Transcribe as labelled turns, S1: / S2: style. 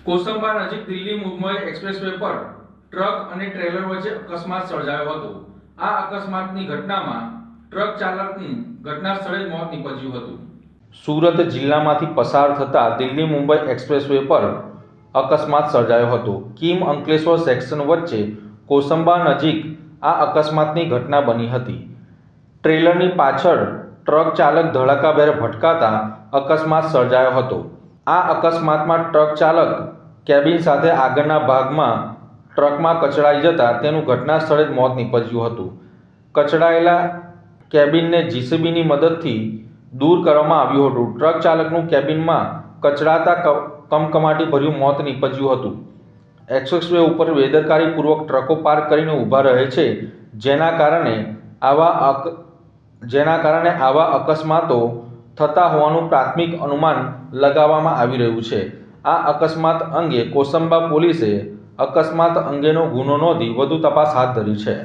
S1: કોસંબા નજીક દિલ્હી મુંબઈ એક્સપ્રેસવે પર ટ્રક અને ટ્રેલર વચ્ચે અકસ્માત સર્જાયો હતો। આ અકસ્માતની ઘટનામાં ટ્રક ચાલકનું ઘટના સ્થળે જ મોત નીપજ્યું હતું। સુરત જિલ્લામાંથી પસાર થતા દિલ્હી મુંબઈ એક્સપ્રેસવે પર અકસ્માત સર્જાયો હતો। કિમ અંકલેશ્વર સેક્શન વચ્ચે કોસંબા નજીક આ અકસ્માતની ઘટના બની હતી। ટ્રેલરની પાછળ ટ્રક ચાલક ધડાકાભેર ભટકાતા અકસ્માત સર્જાયો હતો। આ અકસ્માતમાં ટ્રક ચાલક કેબિન સાથે આગળના ભાગમાં ટ્રકમાં કચડાઈ જતા તેનું ઘટના સ્થળે જ મોત નીપજ્યું હતું। કચડાયેલા કેબિનને જીસીબીની મદદથી દૂર કરવામાં આવ્યું હતું। ટ્રક ચાલકનું કેબિનમાં કચડાતા કમકમાટીભર્યું મોત નીપજ્યું હતું। એક્સપ્રેસવે ઉપર બેદરકારીપૂર્વક ટ્રકો પાર્ક કરીને ઊભા રહે છે, જેના કારણે આવા અકસ્માતો થતા હોવાનું પ્રાથમિક અનુમાન લગાવવામાં આવી રહ્યું છે। આ અકસ્માત અંગે કોસંબા પોલીસે અકસ્માત અંગેનો ગુનો નોંધી વધુ તપાસ હાથ ધરી છે।